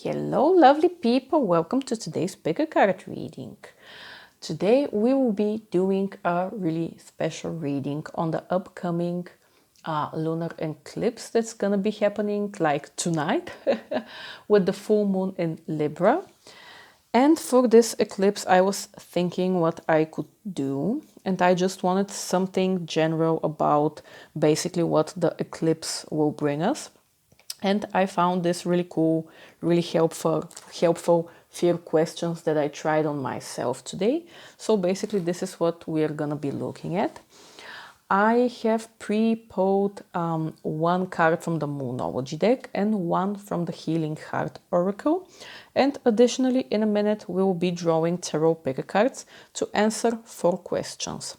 Hello lovely people, welcome to today's pick a card reading. Today we will be doing a really special reading on the upcoming lunar eclipse that's gonna be happening like tonight with the full moon in Libra. And for this eclipse I was thinking what I could do, and I just wanted something general about basically what the eclipse will bring us. And I found this really cool, really helpful few questions that I tried on myself today. So basically this is what we are gonna be looking at. I have pre-pulled one card from the Moonology deck and one from the Healing Heart Oracle. And additionally, in a minute, we will be drawing tarot picker cards to answer 4 questions.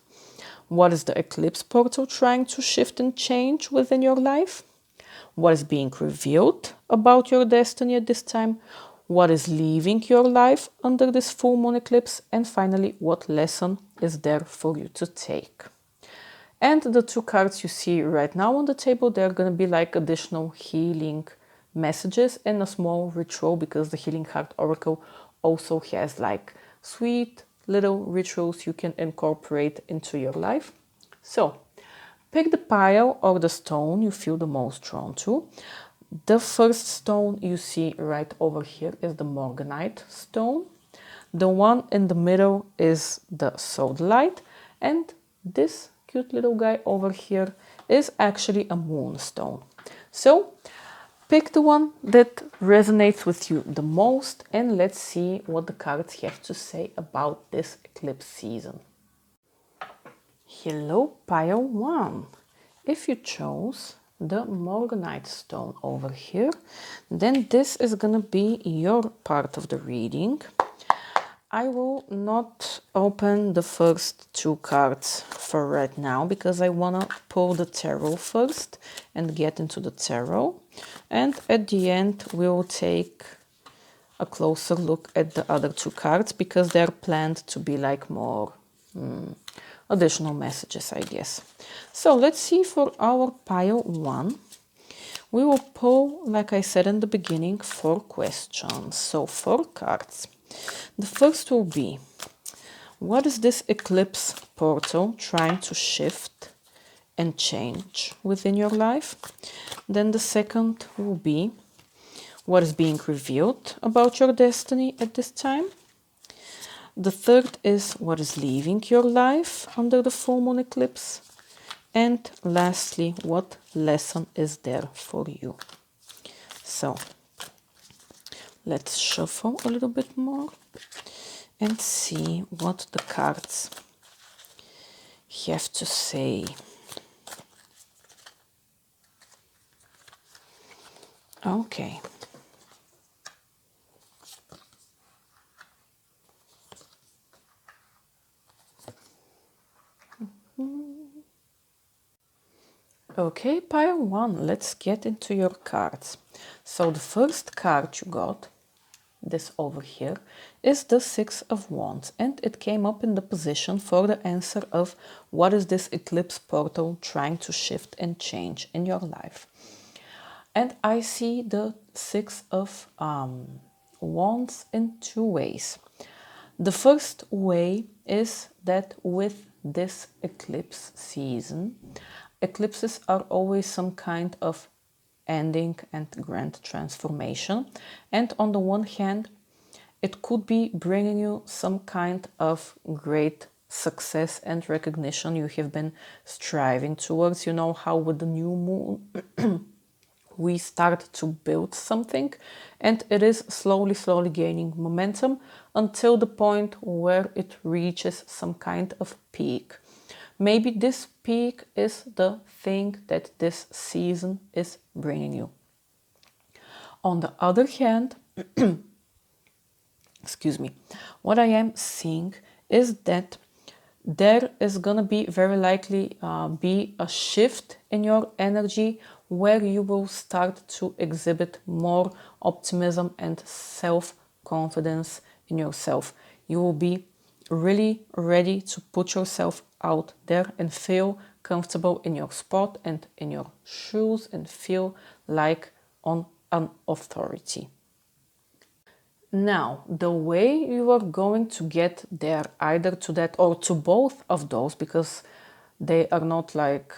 What is the eclipse portal trying to shift and change within your life? What is being revealed about your destiny at this time? What is leaving your life under this full moon eclipse? And finally, what lesson is there for you to take? And the 2 cards you see right now on the table, they're going to be like additional healing messages and a small ritual, because the Healing Heart Oracle also has like sweet little rituals you can incorporate into your life. So pick the pile or the stone you feel the most drawn to. The first stone you see right over here is the morganite stone. The one in the middle is the sodalite. And this cute little guy over here is actually a moonstone. So pick the one that resonates with you the most, and let's see what the cards have to say about this eclipse season. Hello pile 1. If you chose the morganite stone over here, then this is gonna be your part of the reading. I will not open the first 2 cards for right now, because I wanna pull the tarot first and get into the tarot. And at the end we will take a closer look at the other 2 cards, because they're planned to be like more additional messages, I guess. So let's see for our pile 1. We will pull, like I said in the beginning, 4 questions. So 4 cards. The first will be, what is this eclipse portal trying to shift and change within your life? Then the second will be, what is being revealed about your destiny at this time? The third is, what is leaving your life under the full moon eclipse? And lastly, what lesson is there for you? So let's shuffle a little bit more and see what the cards have to say. Okay. Okay, pile 1, let's get into your cards. So the first card you got, this over here, is the 6 of Wands, and it came up in the position for the answer of what is this eclipse portal trying to shift and change in your life. And I see the 6 of Wands in 2 ways. The first way is that with this eclipse season, eclipses are always some kind of ending and grand transformation. And on the one hand, it could be bringing you some kind of great success and recognition you have been striving towards. You know how with the new moon we start to build something, and it is slowly gaining momentum until the point where it reaches some kind of peak. Maybe this peak is the thing that this season is bringing you. On the other hand, excuse me, what I am seeing is that there is gonna be very likely be a shift in your energy, where you will start to exhibit more optimism and self-confidence in yourself. You will be really ready to put yourself out there and feel comfortable in your spot and in your shoes and feel like on an authority. Now, the way you are going to get there, either to that or to both of those, because they are not like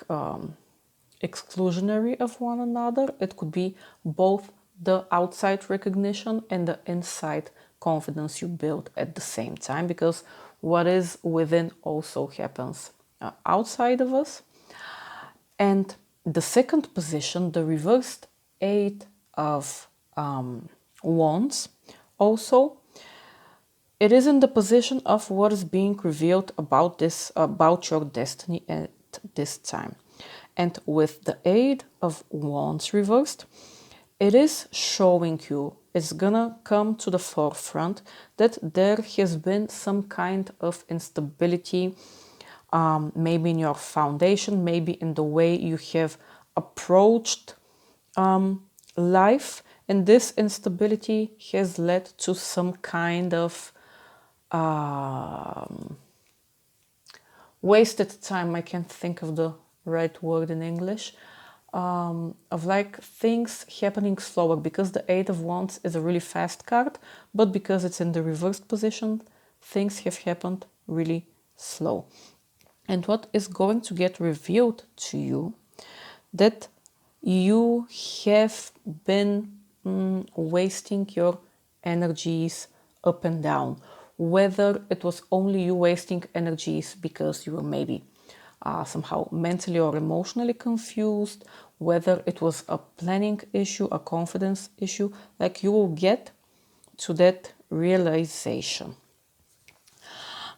exclusionary of one another. It could be both the outside recognition and the inside confidence you build at the same time, because what is within also happens outside of us. And the second position, the reversed Eight of Wands, also it is in the position of what is being revealed about your destiny at this time. And with the Eight of Wands reversed, it is showing you, it's gonna come to the forefront that there has been some kind of instability, maybe in your foundation, maybe in the way you have approached life, and this instability has led to some kind of wasted time. I can't think of the right word in English, of like things happening slower, because the Eight of Wands is a really fast card, but because it's in the reversed position, things have happened really slow. And what is going to get revealed to you, that you have been wasting your energies up and down. Whether it was only you wasting energies because you were maybe somehow mentally or emotionally confused, whether it was a planning issue, a confidence issue, like you will get to that realization.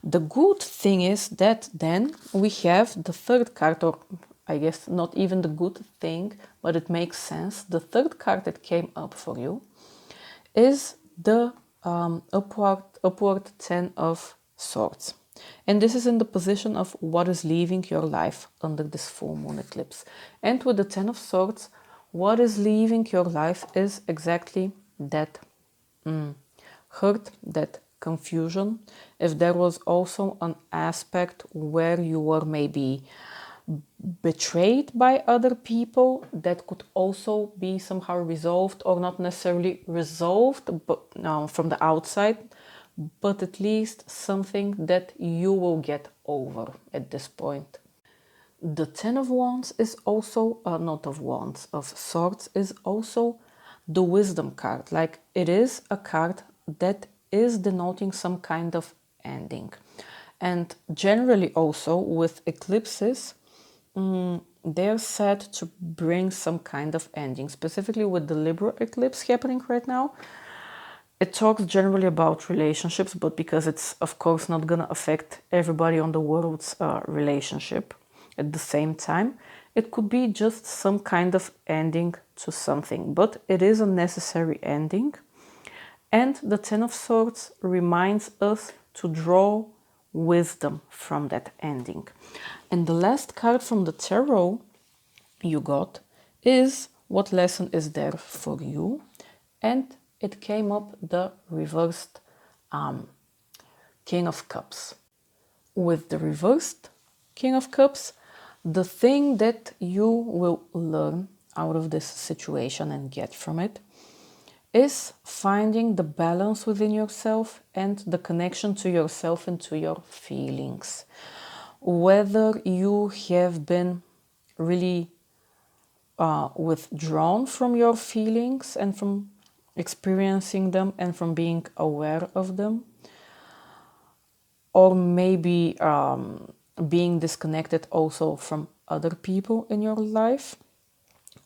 The good thing is that then we have the third card, or I guess not even the good thing, but it makes sense. The third card that came up for you is the upward Ten of Swords. And this is in the position of what is leaving your life under this full moon eclipse. And with the Ten of Swords, what is leaving your life is exactly that hurt, that confusion. If there was also an aspect where you were maybe betrayed by other people, that could also be somehow resolved, or not necessarily resolved but from the outside, but at least something that you will get over at this point. The Ten of Wands is also, not of Wands, of Swords, is also the Wisdom card. Like, it is a card that is denoting some kind of ending. And generally also with eclipses, they're said to bring some kind of ending. Specifically with the Libra eclipse happening right now, it talks generally about relationships, but because it's of course not going to affect everybody on the world's relationship at the same time, it could be just some kind of ending to something, but it is a necessary ending. And the Ten of Swords reminds us to draw wisdom from that ending. And the last card from the tarot you got is what lesson is there for you, and it came up the reversed King of Cups. With the reversed King of Cups, the thing that you will learn out of this situation and get from it is finding the balance within yourself and the connection to yourself and to your feelings. Whether you have been really withdrawn from your feelings and from experiencing them and from being aware of them, or maybe being disconnected also from other people in your life,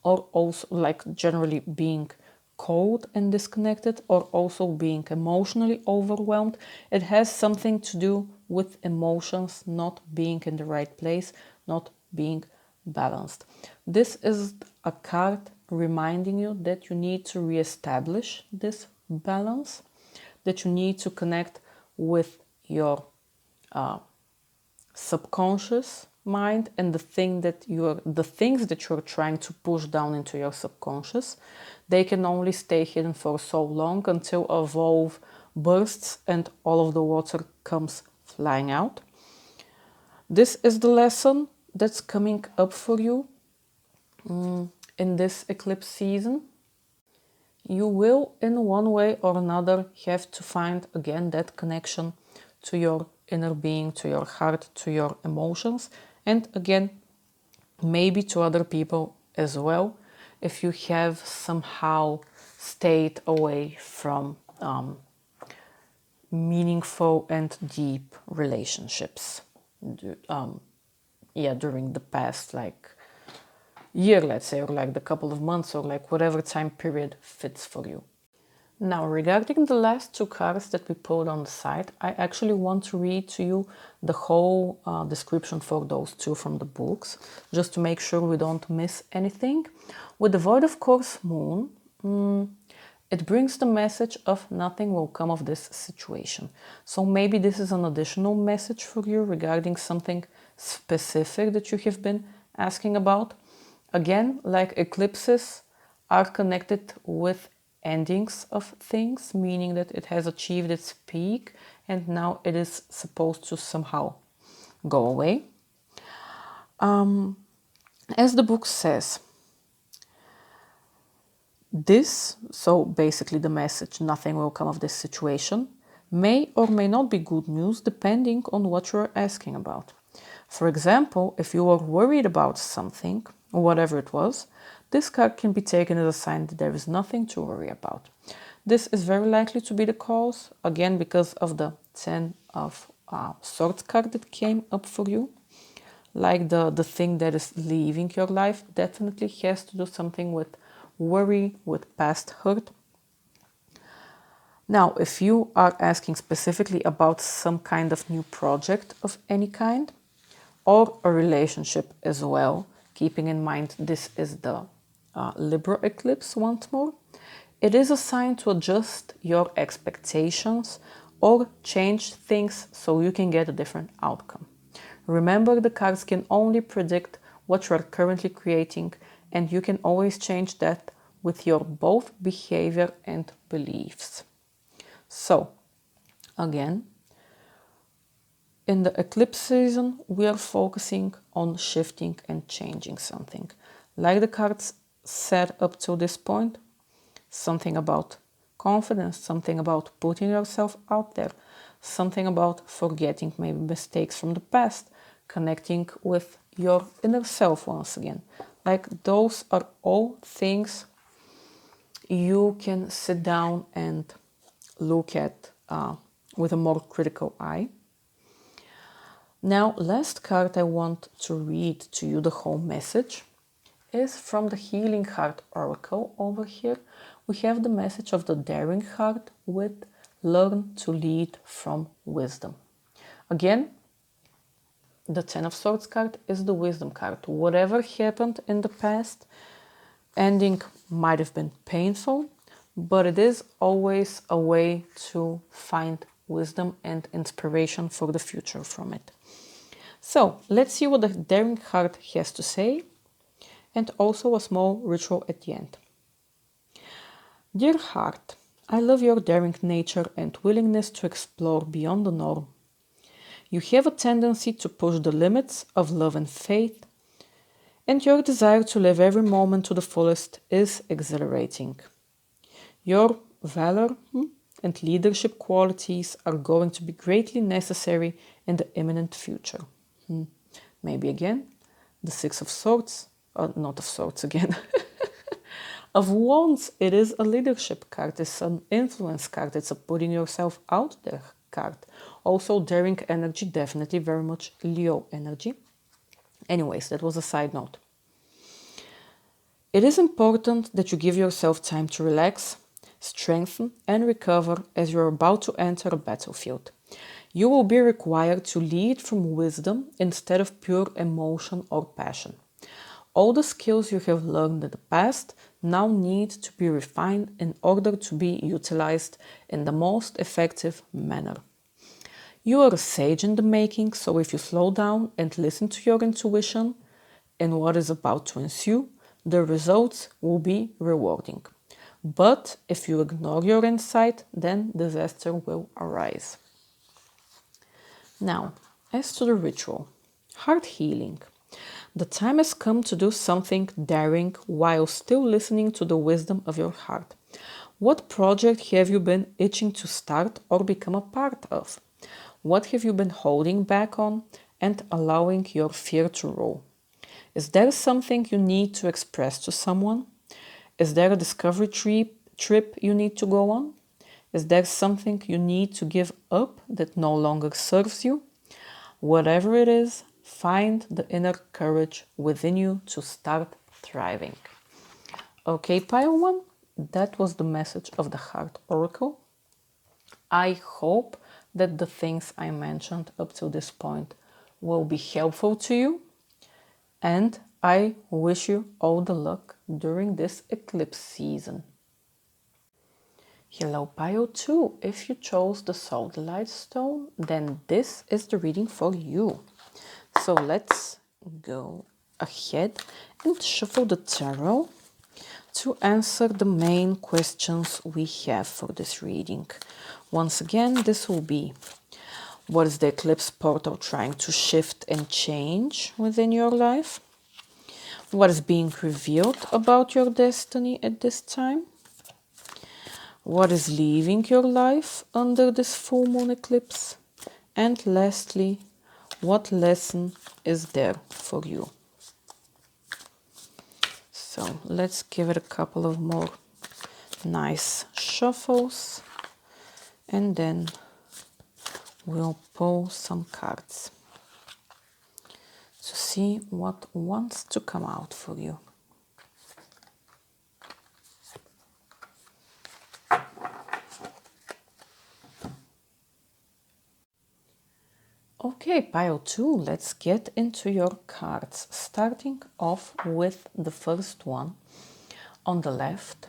or also like generally being cold and disconnected, or also being emotionally overwhelmed. It has something to do with emotions not being in the right place, not being balanced. This is a card reminding you that you need to reestablish this balance, that you need to connect with your subconscious mind and the things that you're trying to push down into your subconscious. They can only stay hidden for so long until a valve bursts and all of the water comes flying out. This is the lesson that's coming up for you in this eclipse season. You will, in one way or another, have to find again that connection to your inner being, to your heart, to your emotions, and again, maybe to other people as well, if you have somehow stayed away from meaningful and deep relationships. During the past year, let's say, or like the couple of months, or like whatever time period fits for you. Now, regarding the last two cards that we pulled on the side, I actually want to read to you the whole description for those two from the books, just to make sure we don't miss anything. With the Void of Course Moon, it brings the message of nothing will come of this situation. So maybe this is an additional message for you regarding something specific that you have been asking about. Again, like eclipses are connected with endings of things, meaning that it has achieved its peak and now it is supposed to somehow go away. As the book says, this, so basically the message, nothing will come of this situation, may or may not be good news depending on what you're asking about. For example, if you are worried about something, whatever it was, this card can be taken as a sign that there is nothing to worry about. This is very likely to be the cause, again, because of the 10 of Swords card that came up for you. Like the thing that is leaving your life definitely has to do something with worry, with past hurt. Now, if you are asking specifically about some kind of new project of any kind, or a relationship as well, keeping in mind this is the Libra eclipse once more, it is a sign to adjust your expectations or change things so you can get a different outcome. Remember, the cards can only predict what you are currently creating, and you can always change that with your both behavior and beliefs. So, again, in the eclipse season, we are focusing on shifting and changing something. Like the cards said up to this point, something about confidence, something about putting yourself out there, something about forgetting maybe mistakes from the past, connecting with your inner self once again. Like those are all things you can sit down and look at with a more critical eye. Now, last card I want to read to you the whole message is from the Healing Heart Oracle. Over here we have the message of the Daring Heart with learn to lead from wisdom. Again, the 10 of Swords card is the wisdom card. Whatever happened in the past, ending might have been painful, but it is always a way to find wisdom and inspiration for the future from it. So let's see what the Daring Heart has to say, and also a small ritual at the end. Dear heart, I love your daring nature and willingness to explore beyond the norm. You have a tendency to push the limits of love and faith, and your desire to live every moment to the fullest is exhilarating. Your valor and leadership qualities are going to be greatly necessary in the imminent future. Maybe again, the 6 of Swords, not of Swords again, of Wands. It is a leadership card, it's an influence card, it's a putting yourself out there card. Also daring energy, definitely very much Leo energy. Anyways, that was a side note. It is important that you give yourself time to relax, strengthen and recover as you're about to enter a battlefield. You will be required to lead from wisdom instead of pure emotion or passion. All the skills you have learned in the past now need to be refined in order to be utilized in the most effective manner. You are a sage in the making, so if you slow down and listen to your intuition in what is about to ensue, the results will be rewarding. But if you ignore your insight, then disaster will arise. Now, as to the ritual, heart healing. The time has come to do something daring while still listening to the wisdom of your heart. What project have you been itching to start or become a part of? What have you been holding back on and allowing your fear to rule? Is there something you need to express to someone? Is there a discovery trip you need to go on? Is there something you need to give up that no longer serves you? Whatever it is, find the inner courage within you to start thriving. Okay, pile 1, that was the message of the Heart Oracle. I hope that the things I mentioned up to this point will be helpful to you, and I wish you all the luck during this eclipse season. Hello pile 2, if you chose the sodalite stone, then this is the reading for you. So let's go ahead and shuffle the tarot to answer the main questions we have for this reading. Once again, this will be: what is the eclipse portal trying to shift and change within your life? What is being revealed about your destiny at this time? What is leaving your life under this full moon eclipse? And lastly, what lesson is there for you? So let's give it a couple of more nice shuffles, and then we'll pull some cards to see what wants to come out for you. Okay, pile 2, let's get into your cards, starting off with the first one on the left.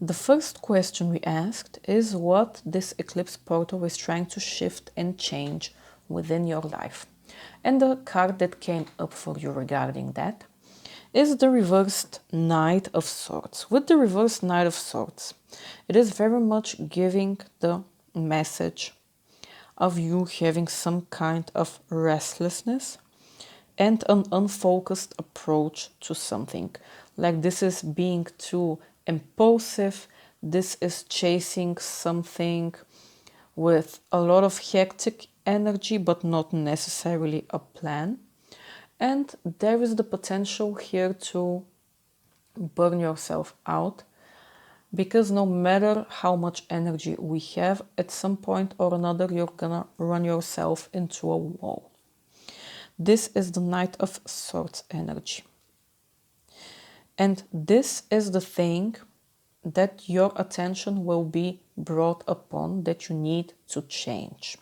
The first question we asked is what this eclipse portal is trying to shift and change within your life. And the card that came up for you regarding that is the reversed Knight of Swords. With the reversed Knight of Swords, it is very much giving the message of you having some kind of restlessness and an unfocused approach to something. Like this is being too impulsive, this is chasing something with a lot of hectic energy but not necessarily a plan. And there is the potential here to burn yourself out, because no matter how much energy we have, at some point or another, you're gonna run yourself into a wall. This is the Knight of Swords energy. And this is the thing that your attention will be brought upon that you need to change.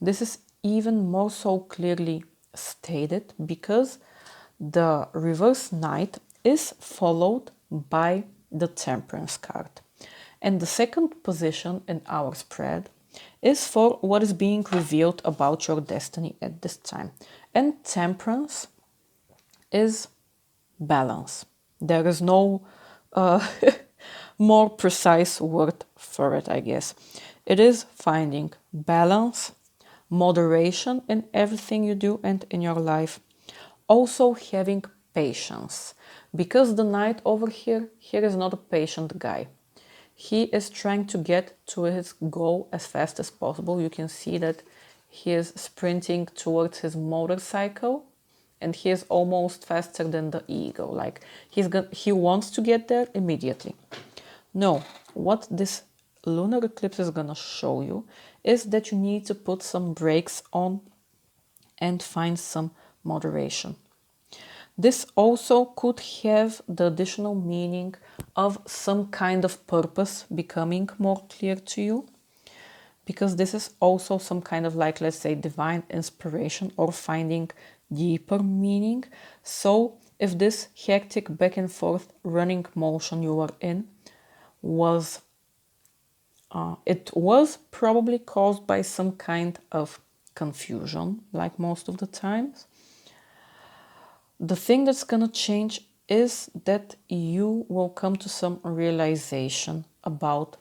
This is even more so clearly stated because the reverse Knight is followed by the Temperance card. And the second position in our spread is for what is being revealed about your destiny at this time. And Temperance is balance. There is no more precise word for it, I guess. It is finding balance, moderation in everything you do and in your life. Also having patience. Because the Knight over here is not a patient guy. He is trying to get to his goal as fast as possible. You can see that he is sprinting towards his motorcycle and he is almost faster than the ego. Like he wants to get there immediately. No, what this lunar eclipse is gonna show you is that you need to put some brakes on and find some moderation. This also could have the additional meaning of some kind of purpose becoming more clear to you, because this is also some kind of, like, let's say, divine inspiration or finding deeper meaning. So if this hectic back and forth running motion you are in was it was probably caused by some kind of confusion, like most of the times. The thing that's gonna change is that you will come to some realization about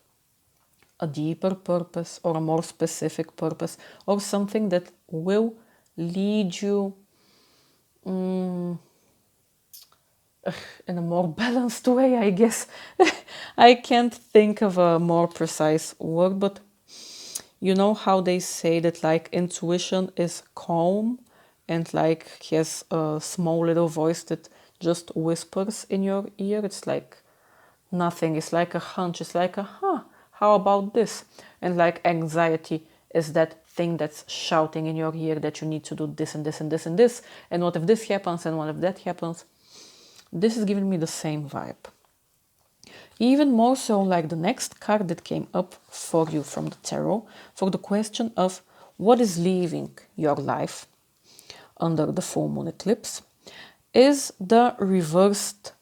a deeper purpose or a more specific purpose, or something that will lead you in a more balanced way, I guess. I can't think of a more precise word, but you know how they say that like intuition is calm and like has a small little voice that just whispers in your ear. It's like nothing. It's like a hunch. It's like a, how about this? And like anxiety is that thing that's shouting in your ear that you need to do this and this and this and this. And what if this happens and what if that happens? This is giving me the same vibe. Even more so like the next card that came up for you from the tarot for the question of what is leaving your life under the full moon eclipse is the reversed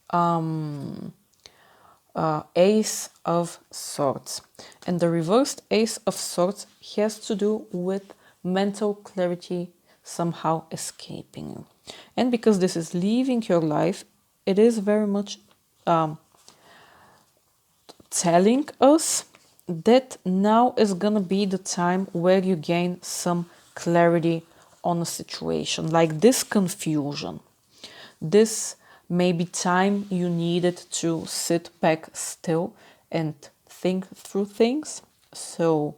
Ace of Swords. And the reversed Ace of Swords has to do with mental clarity somehow escaping you. And because this is leaving your life, it is very much telling us that now is gonna be the time where you gain some clarity on a situation, like this confusion. This may be time you needed to sit back still and think through things, so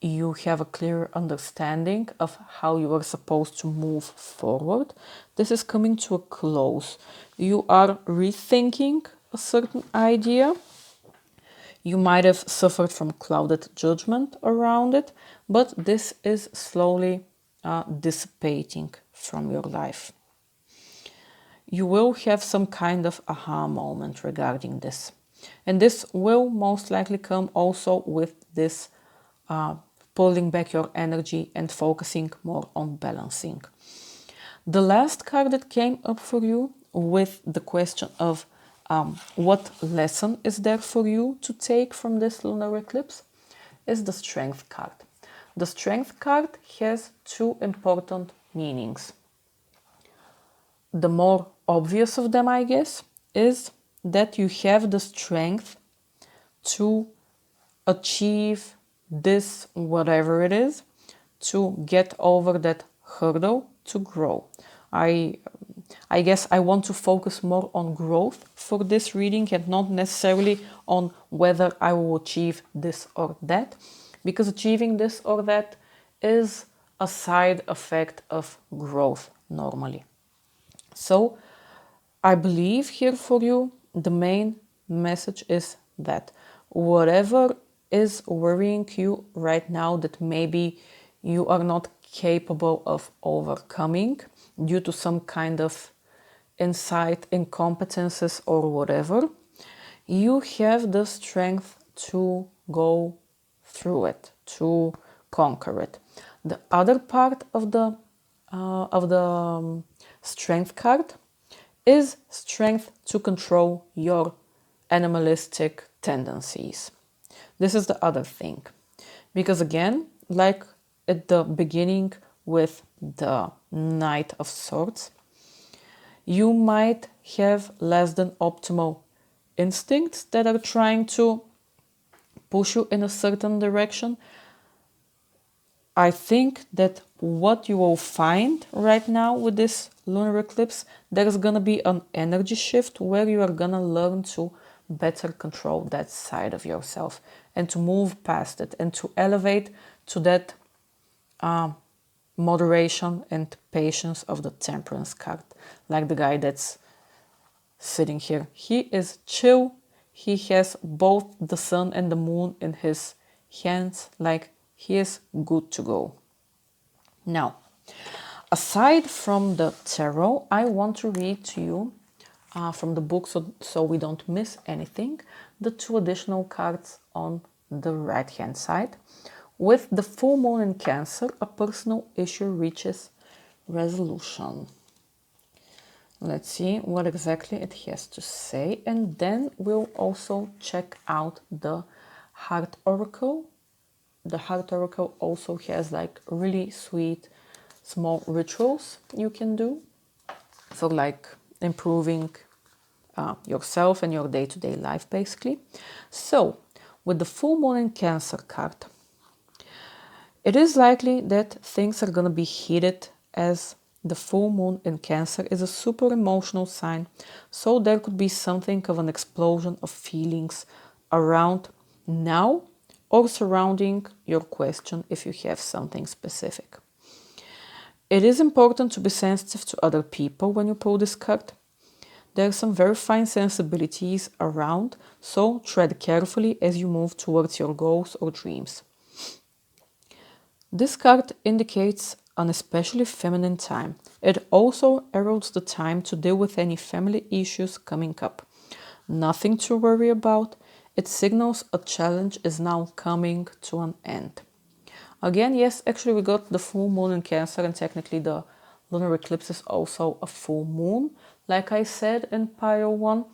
you have a clear understanding of how you are supposed to move forward. This is coming to a close. You are rethinking a certain idea. You might have suffered from clouded judgment around it, but this is slowly dissipating from your life. You will have some kind of aha moment regarding this. And this will most likely come also with this pulling back your energy and focusing more on balancing. The last card that came up for you with the question of what lesson is there for you to take from this lunar eclipse is the Strength card. The Strength card has two important meanings. The more obvious of them, I guess, is that you have the strength to achieve this, whatever it is, to get over that hurdle, to grow. I guess I want to focus more on growth for this reading and not necessarily on whether I will achieve this or that, because achieving this or that is a side effect of growth normally. So I believe here for you, the main message is that whatever is worrying you right now that maybe you are not capable of overcoming due to some kind of insight, incompetences or whatever, you have the strength to go through it, to conquer it. The other part of the Strength card is strength to control your animalistic tendencies. This is the other thing. Because again, like at the beginning with the Knight of Swords, you might have less than optimal instincts that are trying to push you in a certain direction. I think that what you will find right now with this lunar eclipse, there's gonna be an energy shift where you are gonna learn to better control that side of yourself and to move past it and to elevate to that moderation and patience of the Temperance card. Like the guy that's sitting here. He is chill. He has both the sun and the moon in his hands. Like he is good to go. Now, aside from the tarot, I want to read to you from the book so we don't miss anything, the two additional cards on the right hand side. With the full moon in Cancer, a personal issue reaches resolution. Let's see what exactly it has to say, and then we'll also check out the Heart Oracle. The Heart Oracle also has like really sweet small rituals you can do for like improving yourself and your day-to-day life basically. So with the full moon in Cancer card, it is likely that things are going to be heated as The full moon in Cancer is a super emotional sign, so there could be something of an explosion of feelings around now or surrounding your question if you have something specific. It is important to be sensitive to other people when you pull this card. There are some very fine sensibilities around, so tread carefully as you move towards your goals or dreams. This card indicates an especially feminine time. It also heralds the time to deal with any family issues coming up. Nothing to worry about. It signals a challenge is now coming to an end. Again, yes, actually we got the full moon in Cancer, and technically the lunar eclipse is also a full moon. Like I said in pile 1,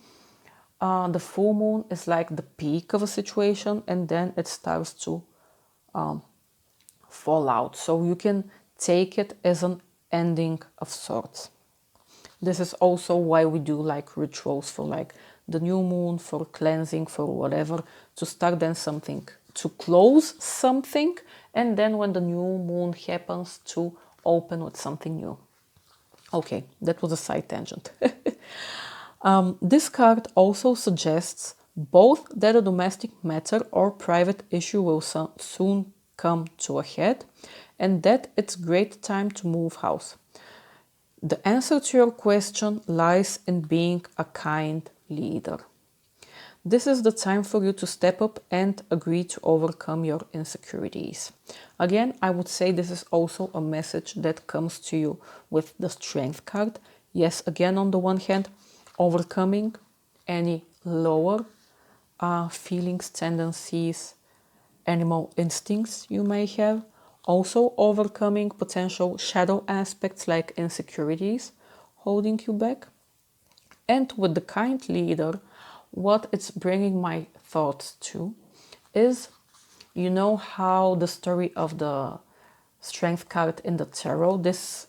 the full moon is like the peak of a situation, and then it starts to fall out. So you can take it as an ending of sorts. This is also why we do like rituals for like the new moon, for cleansing, for whatever, to start then something, to close something, and then when the new moon happens, to open with something new. Okay, that was a side tangent. This card also suggests both that a domestic matter or private issue will soon come to a head, and that it's great time to move house. The answer to your question lies in being a kind leader. This is the time for you to step up and agree to overcome your insecurities. Again, I would say this is also a message that comes to you with the Strength card. Yes, again, on the one hand, overcoming any lower feelings, tendencies, animal instincts you may have. Also overcoming potential shadow aspects like insecurities holding you back. And with the kind leader, what it's bringing my thoughts to is, you know how the story of the Strength card in the tarot, this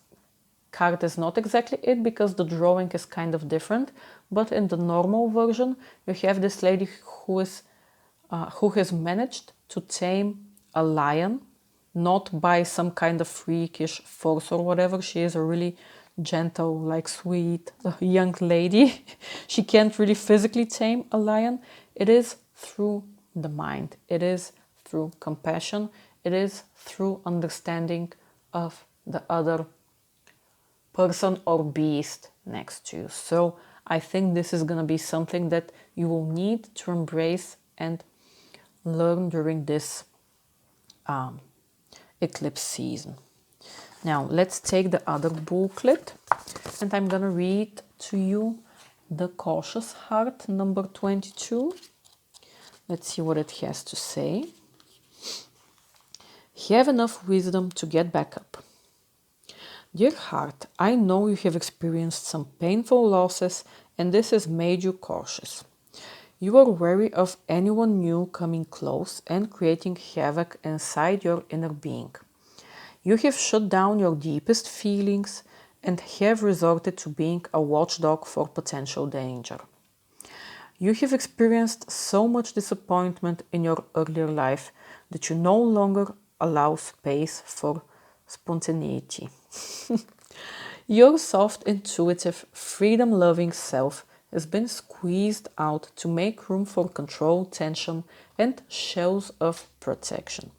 card is not exactly it because the drawing is kind of different, but in the normal version you have this lady who has managed to tame a lion, not by some kind of freakish force or whatever. She is a really gentle, like sweet young lady. She can't really physically tame a lion. It is through the mind. It is through compassion. It is through understanding of the other person or beast next to you. So I think this is going to be something that you will need to embrace and learn during this eclipse season. Now let's take the other booklet, and I'm gonna read to you the Cautious Heart number 22. Let's see what it has to say. Have enough wisdom to get back up. Dear heart, I know you have experienced some painful losses, and this has made you cautious. You are wary of anyone new coming close and creating havoc inside your inner being. You have shut down your deepest feelings and have resorted to being a watchdog for potential danger. You have experienced so much disappointment in your earlier life that you no longer allow space for spontaneity. Your soft, intuitive, freedom-loving self has been squeezed out to make room for control, tension, and shells of protection.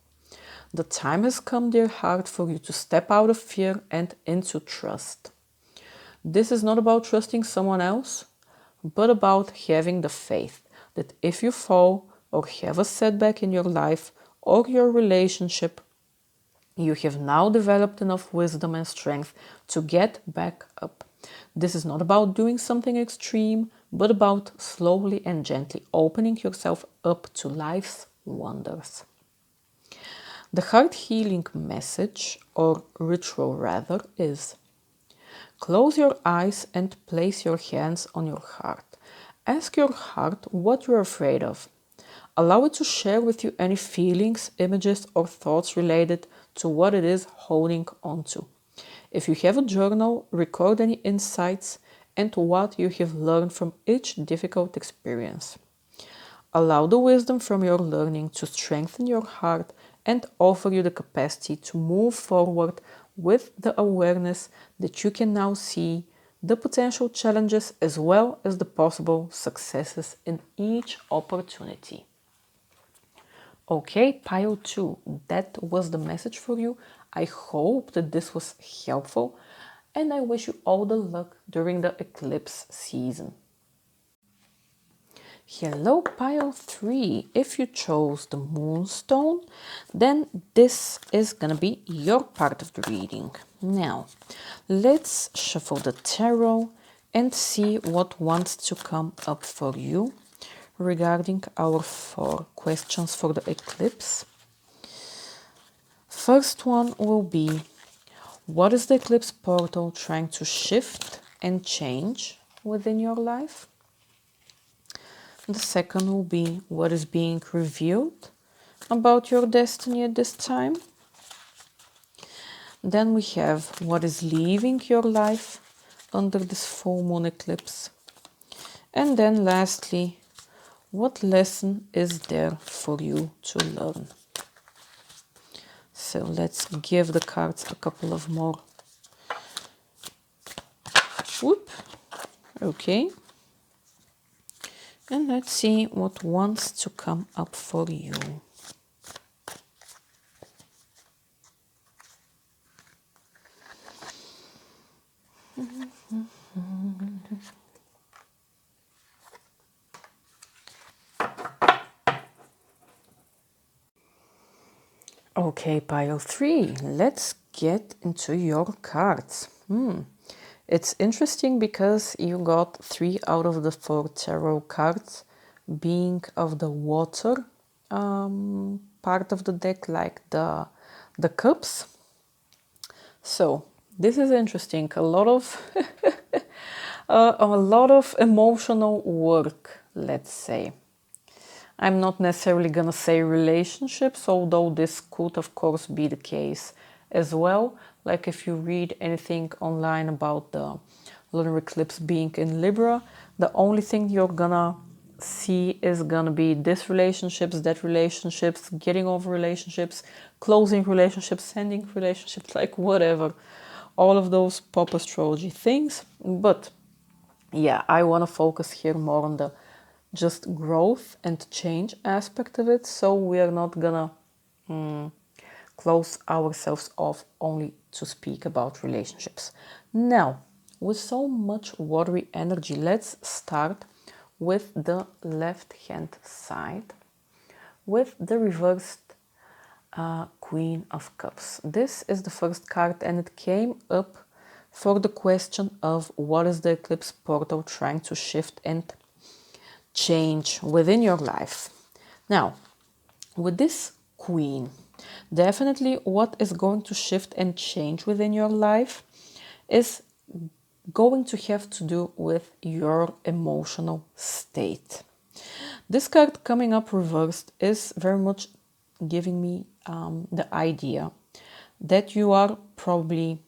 The time has come, dear heart, for you to step out of fear and into trust. This is not about trusting someone else, but about having the faith that if you fall or have a setback in your life or your relationship, you have now developed enough wisdom and strength to get back up. This is not about doing something extreme, but about slowly and gently opening yourself up to life's wonders. The heart healing message, or ritual rather, is: close your eyes and place your hands on your heart. Ask your heart what you're afraid of. Allow it to share with you any feelings, images, or thoughts related to what it is holding on to. If you have a journal, record any insights and what you have learned from each difficult experience. Allow the wisdom from your learning to strengthen your heart and offer you the capacity to move forward with the awareness that you can now see the potential challenges as well as the possible successes in each opportunity. Okay, pile 2, that was the message for you. I hope that this was helpful, and I wish you all the luck during the eclipse season. Hello, pile 3. If you chose the moonstone, then this is gonna be your part of the reading. Now, let's shuffle the tarot and see what wants to come up for you regarding our 4 questions for the eclipse. First one will be, what is the eclipse portal trying to shift and change within your life? The second will be, what is being revealed about your destiny at this time? Then we have, what is leaving your life under this full moon eclipse? And then lastly, what lesson is there for you to learn? So let's give the cards a couple of more. Whoop. Okay. And let's see what wants to come up for you. Okay, pile 3, let's get into your cards. It's interesting because you got 3 out of the 4 tarot cards being of the water part of the deck, like the cups. So this is interesting. A lot of a lot of emotional work, let's say. I'm not necessarily gonna say relationships, although this could of course be the case as well. Like if you read anything online about the lunar eclipse being in Libra, the only thing you're gonna see is gonna be this relationships, that relationships, getting over relationships, closing relationships, sending relationships, like whatever. All of those pop astrology things. But yeah, I want to focus here more on the just growth and change aspect of it. So we are not gonna close ourselves off only to speak about relationships. Now, with so much watery energy, let's start with the left hand side with the reversed Queen of Cups. This is the first card and it came up for the question of what is the eclipse portal trying to shift and change within your life. Now, with this Queen, definitely what is going to shift and change within your life is going to have to do with your emotional state. This card coming up reversed is very much giving me the idea that you are probably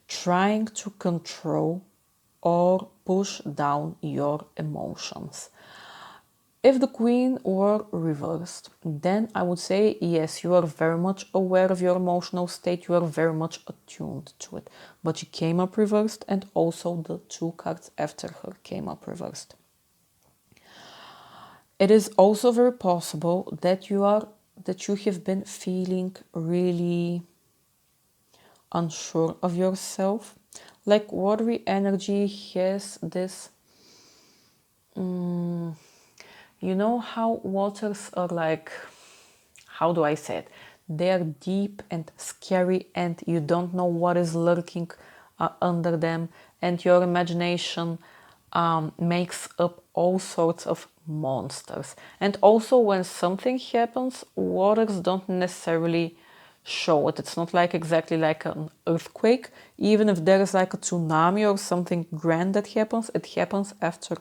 trying to control or push down your emotions. If the Queen were reversed, then I would say, yes, you are very much aware of your emotional state, you are very much attuned to it. But she came up reversed, and also the 2 cards after her came up reversed. It is also very possible that you have been feeling really unsure of yourself. Like watery energy has this, you know how waters are like, how do I say it? They are deep and scary and you don't know what is lurking under them, and your imagination makes up all sorts of monsters. And also when something happens, waters don't necessarily show it. It's not like exactly like an earthquake. Even if there is like a tsunami or something grand that happens, it happens after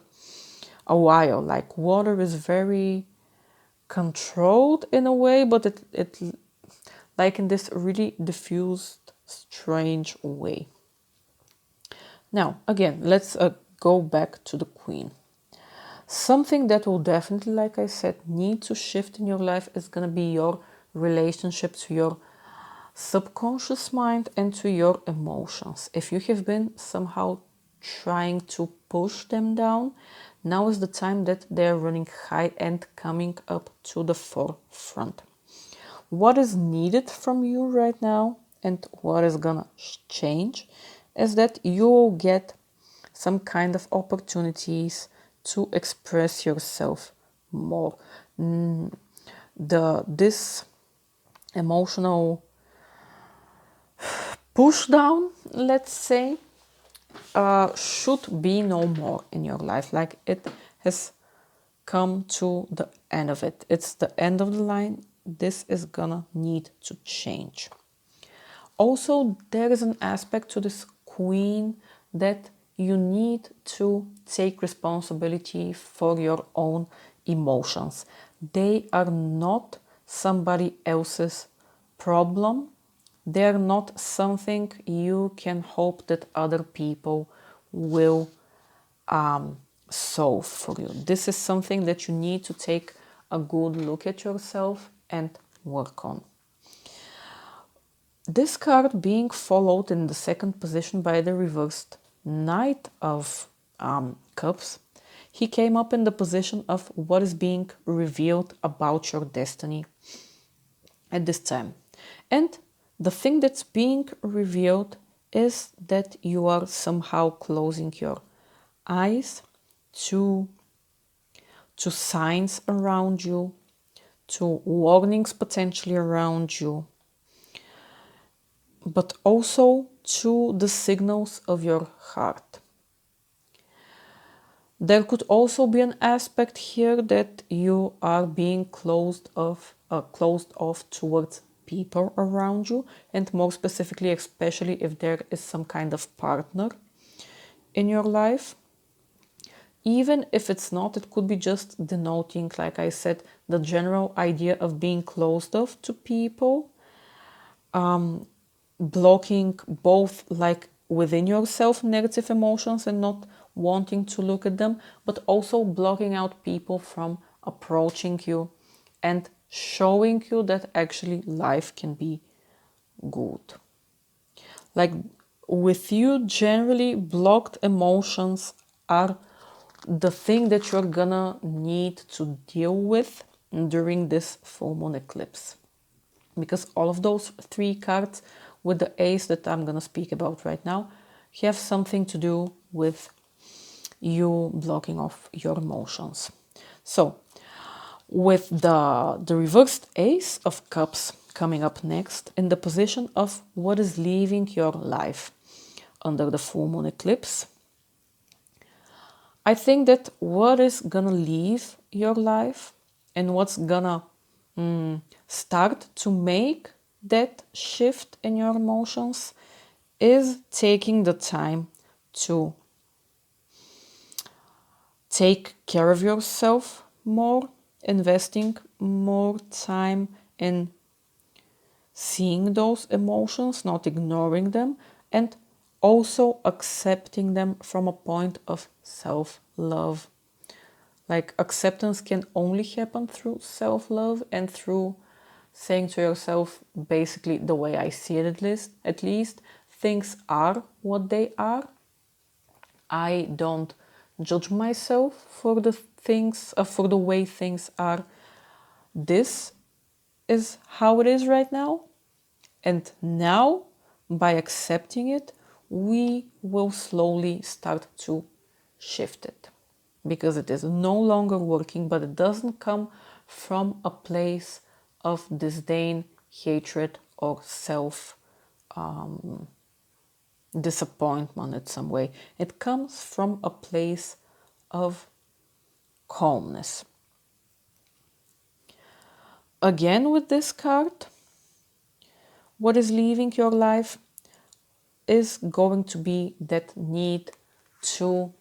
a while. Like water is very controlled in a way, but it like in this really diffused, strange way. Now, again, let's go back to the Queen. Something that will definitely, like I said, need to shift in your life is going to be your relationship to your subconscious mind and to your emotions. If you have been somehow trying to push them down, now is the time that they're running high and coming up to the forefront. What is needed from you right now and what is gonna change is that you will get some kind of opportunities to express yourself more. This emotional push down, let's say, should be no more in your life. Like, it has come to the end of it. It's the end of the line. This is gonna need to change. Also, there is an aspect to this queen that you need to take responsibility for your own emotions. They are not somebody else's problem. They're not something you can hope that other people will solve for you. This is something that you need to take a good look at yourself and work on. This card being followed in the second position by the reversed Knight of Cups, he came up in the position of what is being revealed about your destiny at this time. And the thing that's being revealed is that you are somehow closing your eyes to signs around you, to warnings potentially around you, but also to the signals of your heart. There could also be an aspect here that you are being closed off towards people around you, and more specifically, especially if there is some kind of partner in your life. Even if it's not, it could be just denoting, like I said, the general idea of being closed off to people, blocking both, like, within yourself negative emotions and not wanting to look at them, but also blocking out people from approaching you and showing you that actually life can be good. Like, with you, generally blocked emotions are the thing that you're gonna need to deal with during this full moon eclipse, because all of those three cards with the ace that I'm gonna speak about right now have something to do with you blocking off your emotions. So with the reversed ace of cups coming up next in the position of what is leaving your life under the full moon eclipse, I think that what is gonna leave your life and what's gonna start to make that shift in your emotions is taking the time to take care of yourself more, investing more time in seeing those emotions, not ignoring them, and also accepting them from a point of self-love. Like, acceptance can only happen through self-love and through saying to yourself, basically the way I see it, at least things are what they are. I don't judge myself for the things, for the way things are. This is how it is right now. And now, by accepting it, we will slowly start to shift it, because it is no longer working, but it doesn't come from a place of disdain, hatred, or self disappointment in some way. It comes from a place of calmness. Again, with this card, what is leaving your life is going to be that need to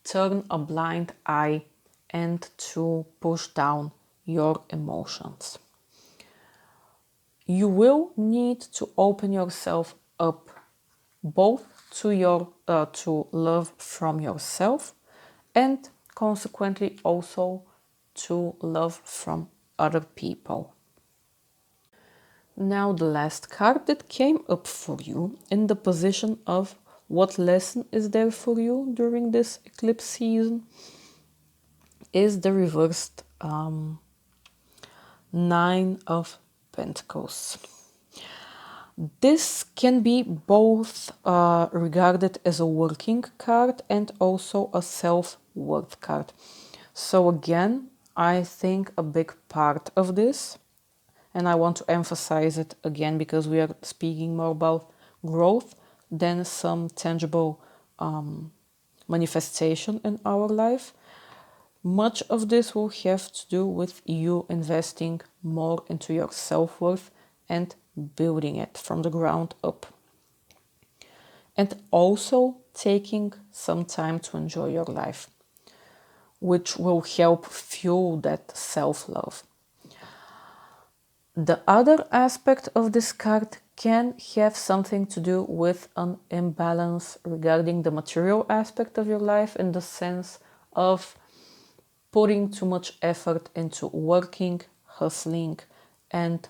turn a blind eye and to push down your emotions. You will need to open yourself up both to your to love from yourself, and consequently also to love from other people. Now the last card that came up for you in the position of what lesson is there for you during this eclipse season is the reversed Nine of Pentacles. This can be both regarded as a working card and also a self-worth card. So again, I think a big part of this, and I want to emphasize it again because we are speaking more about growth than some tangible manifestation in our life. Much of this will have to do with you investing more into your self-worth and building it from the ground up. And also taking some time to enjoy your life, which will help fuel that self-love. The other aspect of this card can have something to do with an imbalance regarding the material aspect of your life, in the sense of putting too much effort into working, hustling, and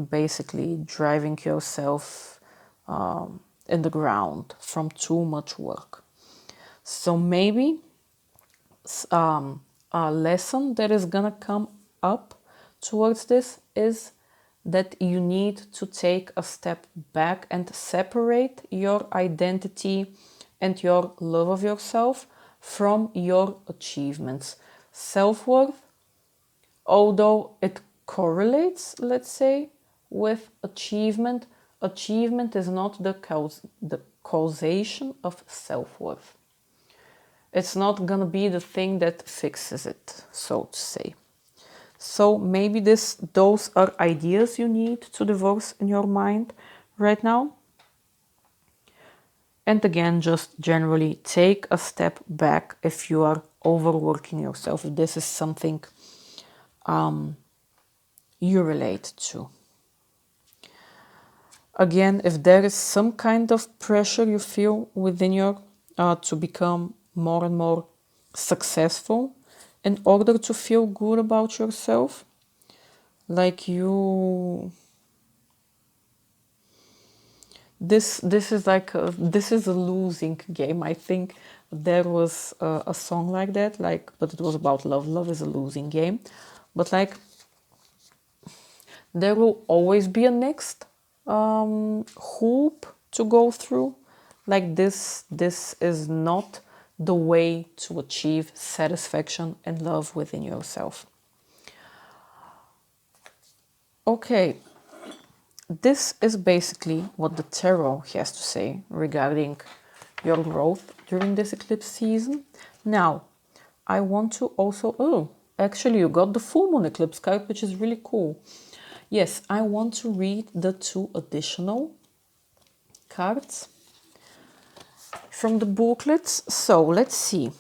basically driving yourself in the ground from too much work. So maybe a lesson that is gonna come up towards this is that you need to take a step back and separate your identity and your love of yourself from your achievements. Self-worth, although it correlates, let's say, with achievement, achievement is not the causation of self-worth. It's not gonna be the thing that fixes it, so to say. So maybe those are ideas you need to divorce in your mind right now. And again, just generally take a step back if you are overworking yourself, if this is something you relate to. Again, if there is some kind of pressure you feel within your to become more and more successful in order to feel good about yourself, like you, this is like this is a losing game. I think there was a song like that, like, but it was about love. Love is a losing game, but like there will always be a next hoop to go through. Like this is not the way to achieve satisfaction and love within yourself. Okay, this is basically what the tarot has to say regarding your growth during this eclipse season. Now, I want to also, actually you got the full moon eclipse card, which is really cool. Yes, I want to read the 2 additional cards from the booklets. So let's see.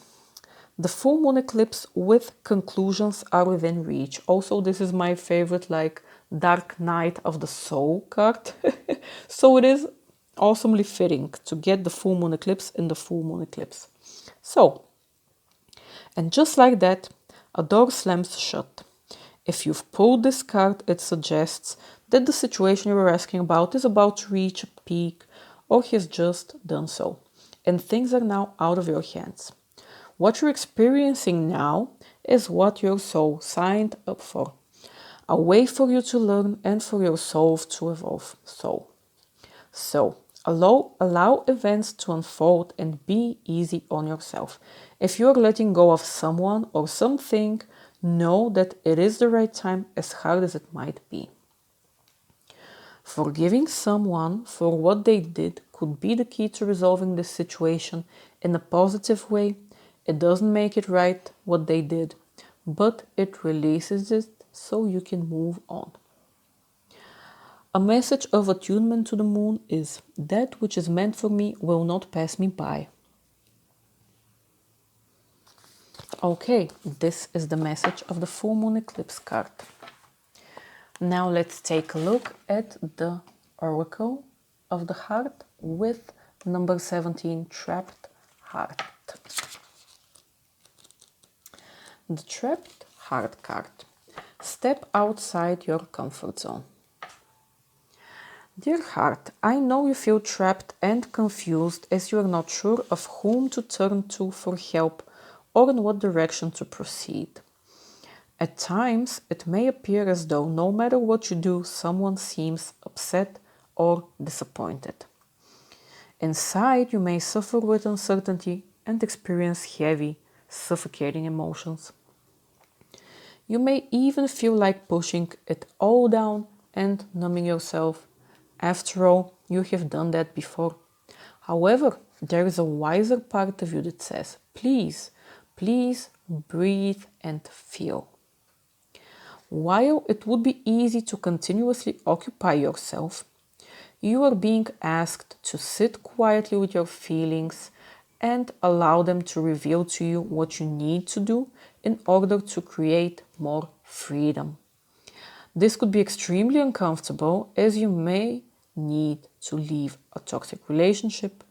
The full moon eclipse with conclusions are within reach. Also, this is my favorite, like, dark night of the soul card. So it is awesomely fitting to get the full moon eclipse in the full moon eclipse. So, and just like that, a door slams shut. If you've pulled this card, it suggests that the situation you were asking about is about to reach a peak or has just done so, and things are now out of your hands. What you're experiencing now is what your soul signed up for, a way for you to learn and for your soul to evolve. So allow events to unfold and be easy on yourself. If you're letting go of someone or something, know that it is the right time, as hard as it might be. Forgiving someone for what they did could be the key to resolving this situation in a positive way. It doesn't make it right what they did, but it releases it so you can move on. A message of attunement to the moon is, that which is meant for me will not pass me by. Okay, this is the message of the full moon eclipse card. Now let's take a look at the oracle of the heart with number 17, trapped heart. The trapped heart card. Step outside your comfort zone. Dear heart, I know you feel trapped and confused as you are not sure of whom to turn to for help or in what direction to proceed. At times, it may appear as though no matter what you do, someone seems upset or disappointed. Inside, you may suffer with uncertainty and experience heavy, suffocating emotions. You may even feel like pushing it all down and numbing yourself. After all, you have done that before. However, there is a wiser part of you that says, please, please breathe and feel. While it would be easy to continuously occupy yourself, you are being asked to sit quietly with your feelings and allow them to reveal to you what you need to do in order to create more freedom. This could be extremely uncomfortable as you may need to leave a toxic relationship,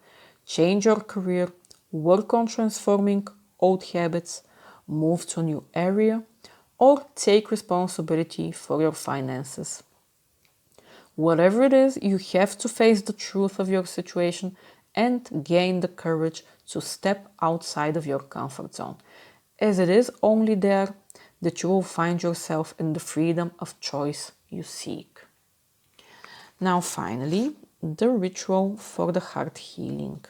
change your career, work on transforming old habits, move to a new area, or take responsibility for your finances. Whatever it is, you have to face the truth of your situation and gain the courage to step outside of your comfort zone, as it is only there that you will find yourself in the freedom of choice you seek. Now finally, the ritual for the heart healing.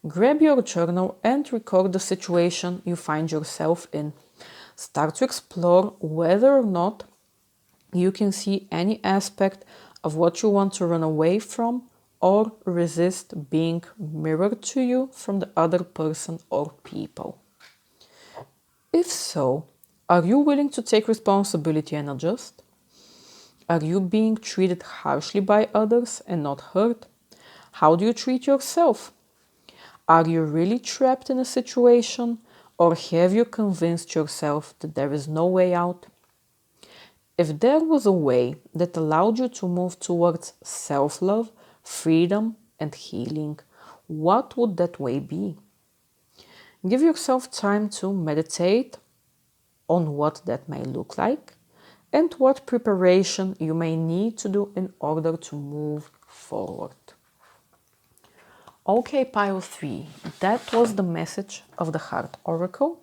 Grab your journal and record the situation you find yourself in. Start to explore whether or not you can see any aspect of what you want to run away from or resist being mirrored to you from the other person or people. If so, are you willing to take responsibility and adjust? Are you being treated harshly by others and not hurt? How do you treat yourself? Are you really trapped in a situation, or have you convinced yourself that there is no way out? If there was a way that allowed you to move towards self-love, freedom, and healing, what would that way be? Give yourself time to meditate on what that may look like and what preparation you may need to do in order to move forward. Okay, pile 3, that was the message of the Heart Oracle.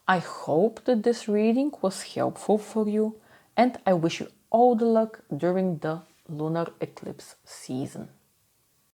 I hope that this reading was helpful for you, and I wish you all the luck during the lunar eclipse season.